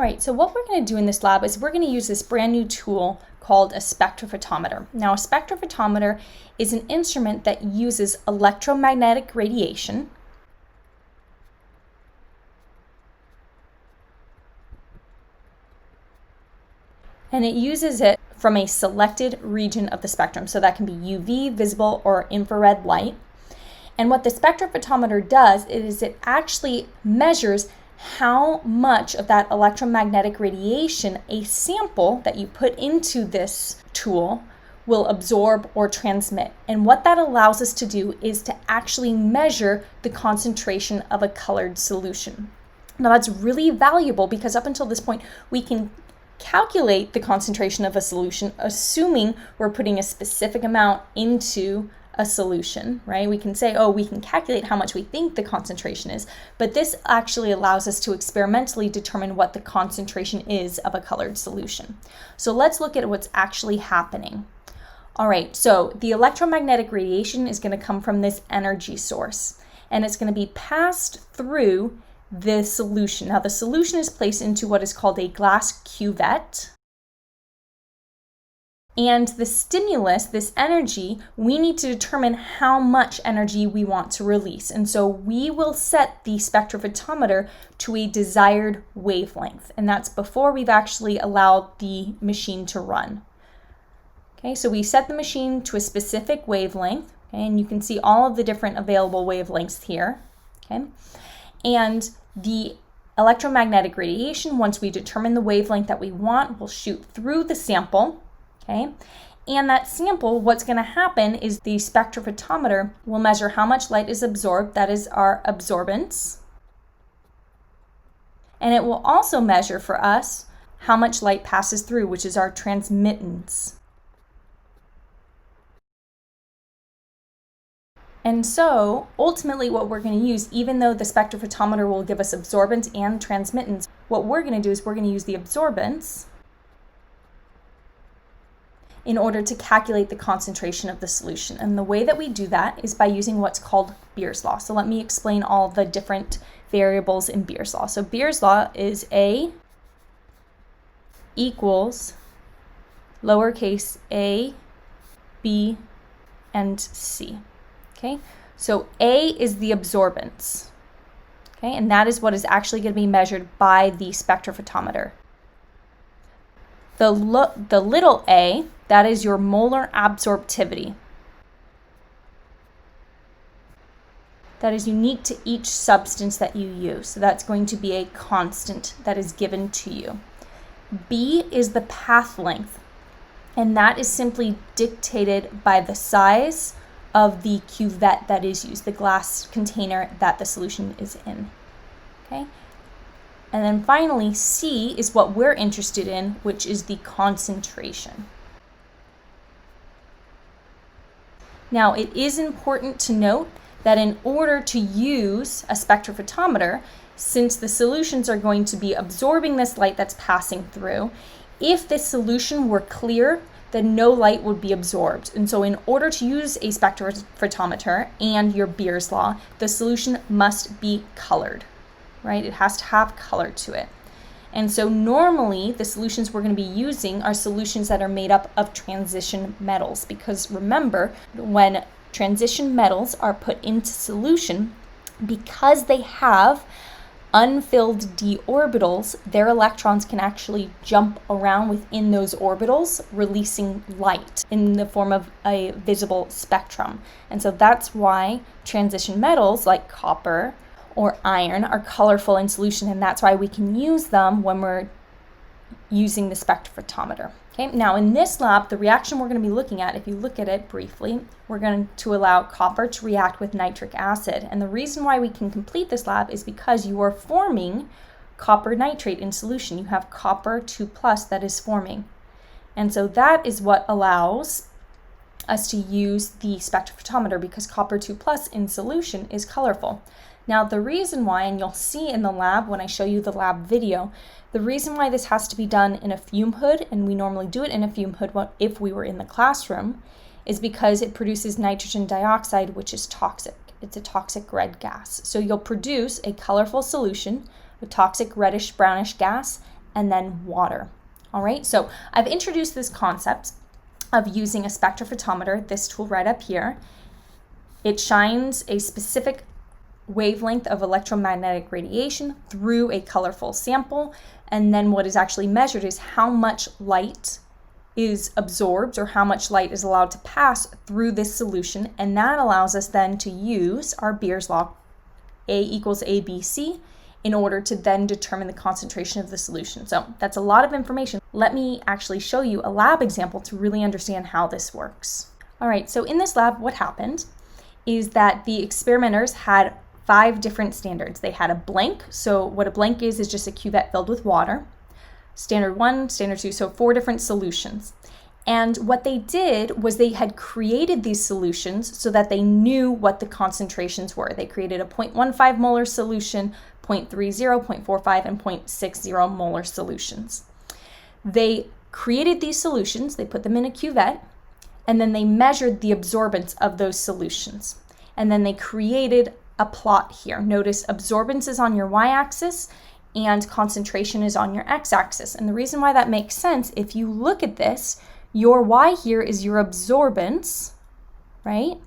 right, so what we're going to do in this lab is we're going to use this brand new tool called a spectrophotometer. Now, a spectrophotometer is an instrument that uses electromagnetic radiation and it uses it from a selected region of the spectrum. So that can be UV, visible, or infrared light. And what the spectrophotometer does is it actually measures how much of that electromagnetic radiation a sample that you put into this tool will absorb or transmit. And what that allows us to do is to actually measure the concentration of a colored solution. Now that's really valuable because up until this point, we can calculate the concentration of a solution, assuming we're putting a specific amount into a solution, right? We can say, oh, we can calculate how much we think the concentration is, but this actually allows us to experimentally determine what the concentration is of a colored solution. So let's look at what's actually happening. All right, so the electromagnetic radiation is going to come from this energy source, and it's going to be passed through the solution. Now, the solution is placed into what is called a glass cuvette. And the stimulus, this energy, we need to determine how much energy we want to release. And so we will set the spectrophotometer to a desired wavelength. And that's before we've actually allowed the machine to run. Okay, so we set the machine to a specific wavelength. Okay, and you can see all of the different available wavelengths here. Okay, and the electromagnetic radiation, once we determine the wavelength that we want, will shoot through the sample. Okay, and that sample, what's going to happen is the spectrophotometer will measure how much light is absorbed, that is our absorbance, and it will also measure for us how much light passes through, which is our transmittance. And so ultimately what we're going to use, even though the spectrophotometer will give us absorbance and transmittance, what we're going to do is we're going to use the absorbance in order to calculate the concentration of the solution. And the way that we do that is by using what's called Beer's law. So let me explain all the different variables in Beer's law. So Beer's law is A equals lowercase a, B, and C. Okay, so A is the absorbance. Okay, and that is what is actually going to be measured by the spectrophotometer. The little a, that is your molar absorptivity. That is unique to each substance that you use. So that's going to be a constant that is given to you. B is the path length, and that is simply dictated by the size of the cuvette that is used, the glass container that the solution is in. Okay? And then finally, C is what we're interested in, which is the concentration. Now, it is important to note that in order to use a spectrophotometer, since the solutions are going to be absorbing this light that's passing through, if this solution were clear, then no light would be absorbed. And so in order to use a spectrophotometer and your Beer's law, the solution must be colored, right? It has to have color to it. And so normally the solutions we're going to be using are solutions that are made up of transition metals, because remember, when transition metals are put into solution, because they have unfilled d orbitals, their electrons can actually jump around within those orbitals, releasing light in the form of a visible spectrum. And so that's why transition metals like copper or iron are colorful in solution, and that's why we can use them when we're using the spectrophotometer. Okay, now in this lab, the reaction we're going to be looking at, if you look at it briefly, we're going to allow copper to react with nitric acid. And the reason why we can complete this lab is because you are forming copper nitrate in solution. You have copper 2+ that is forming. And so that is what allows us to use the spectrophotometer, because copper 2+ in solution is colorful. Now the reason why, and you'll see in the lab when I show you the lab video, the reason why this has to be done in a fume hood, and we normally do it in a fume hood if we were in the classroom, is because it produces nitrogen dioxide, which is toxic. It's a toxic red gas. So you'll produce a colorful solution, a toxic reddish brownish gas, and then water. All right, so I've introduced this concept of using a spectrophotometer, this tool right up here. It shines a specific wavelength of electromagnetic radiation through a colorful sample, and then what is actually measured is how much light is absorbed or how much light is allowed to pass through this solution, and that allows us then to use our Beer's law, A equals ABC, in order to then determine the concentration of the solution. So that's a lot of information. Let me actually show you a lab example to really understand how this works. All right, so in this lab, what happened is that the experimenters had 5 different standards. They had a blank, so what a blank is just a cuvette filled with water. Standard 1, standard 2, so 4 different solutions. And what they did was they had created these solutions so that they knew what the concentrations were. They created a 0.15 molar solution, 0.30, 0.45, and 0.60 molar solutions. They created these solutions, they put them in a cuvette, and then they measured the absorbance of those solutions. And then they created a plot here. Notice absorbance is on your y-axis and concentration is on your x-axis. And the reason why that makes sense, if you look at this, your y here is your absorbance, right?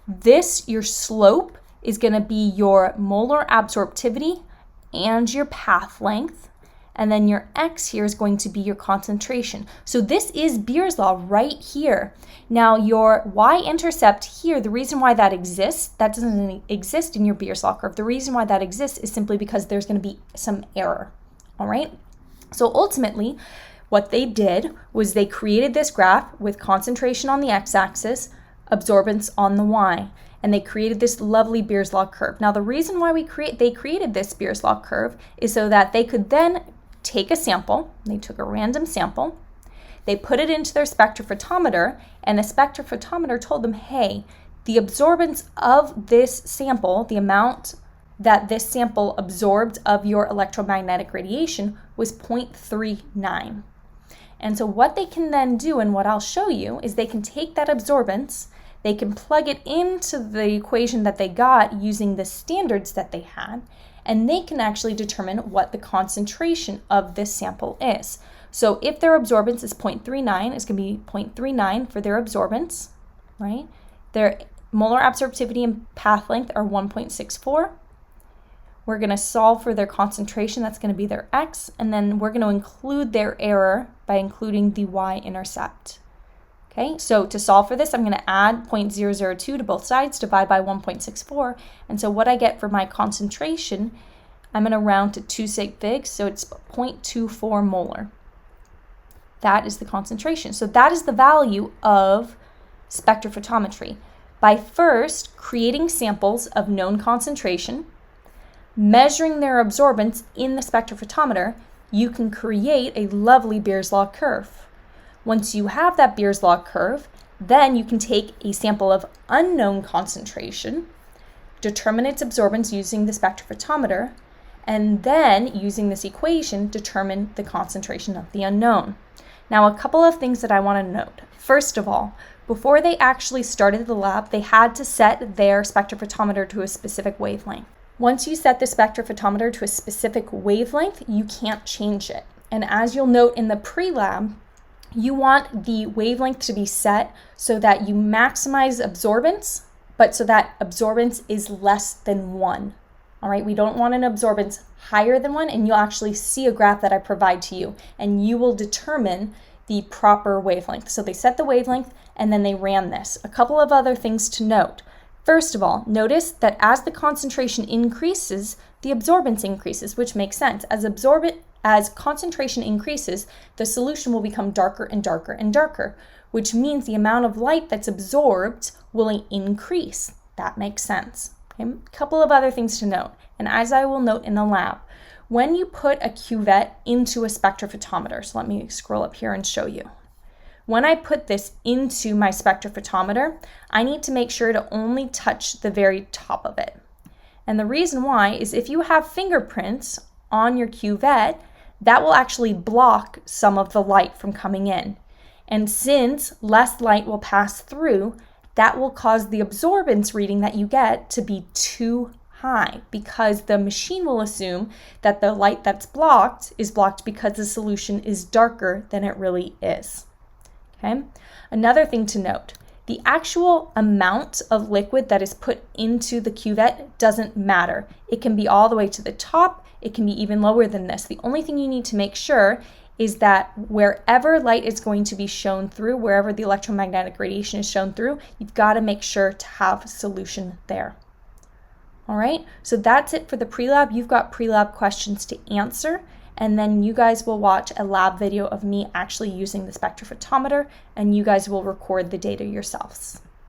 This, your slope, is going to be your molar absorptivity and your path length. And then your x here is going to be your concentration. So this is Beer's law right here. Now your y-intercept here, the reason why that exists, that doesn't exist in your Beer's law curve. The reason why that exists is simply because there's going to be some error, all right? So ultimately, what they did was they created this graph with concentration on the x-axis, absorbance on the y, and they created this lovely Beer's law curve. Now the reason why they created this Beer's law curve is so that they could then take a sample. They took a random sample, they put it into their spectrophotometer, and the spectrophotometer told them, hey, the absorbance of this sample, the amount that this sample absorbed of your electromagnetic radiation was 0.39. And so what they can then do, and what I'll show you, is they can take that absorbance, they can plug it into the equation that they got using the standards that they had, and they can actually determine what the concentration of this sample is. So if their absorbance is 0.39, it's going to be 0.39 for their absorbance, right? Their molar absorptivity and path length are 1.64. We're going to solve for their concentration, that's going to be their x, and then we're going to include their error by including the y-intercept. Okay, so to solve for this, I'm going to add 0.002 to both sides, divide by 1.64, and so what I get for my concentration, I'm going to round to 2 sig figs, so it's 0.24 molar. That is the concentration. So that is the value of spectrophotometry. By first creating samples of known concentration, measuring their absorbance in the spectrophotometer, you can create a lovely Beer's law curve. Once you have that Beer's law curve, then you can take a sample of unknown concentration, determine its absorbance using the spectrophotometer, and then using this equation, determine the concentration of the unknown. Now, a couple of things that I want to note. First of all, before they actually started the lab, they had to set their spectrophotometer to a specific wavelength. Once you set the spectrophotometer to a specific wavelength, you can't change it. And as you'll note in the pre-lab, you want the wavelength to be set so that you maximize absorbance, but so that absorbance is less than 1. All right, we don't want an absorbance higher than 1, and you'll actually see a graph that I provide to you, and you will determine the proper wavelength. So they set the wavelength, and then they ran this. A couple of other things to note. First of all, notice that as the concentration increases, the absorbance increases, which makes sense. As concentration increases, the solution will become darker and darker and darker, which means the amount of light that's absorbed will increase. That makes sense. Okay? A couple of other things to note, and as I will note in the lab, when you put a cuvette into a spectrophotometer, so let me scroll up here and show you. When I put this into my spectrophotometer, I need to make sure to only touch the very top of it. And the reason why is if you have fingerprints on your cuvette, that will actually block some of the light from coming in. And since less light will pass through, that will cause the absorbance reading that you get to be too high because the machine will assume that the light that's blocked is blocked because the solution is darker than it really is. Okay? Another thing to note, the actual amount of liquid that is put into the cuvette doesn't matter. It can be all the way to the top, it can be even lower than this. The only thing you need to make sure is that wherever light is going to be shown through, wherever the electromagnetic radiation is shown through, you've got to make sure to have solution there. All right, so that's it for the pre-lab. You've got pre-lab questions to answer, and then you guys will watch a lab video of me actually using the spectrophotometer, and you guys will record the data yourselves.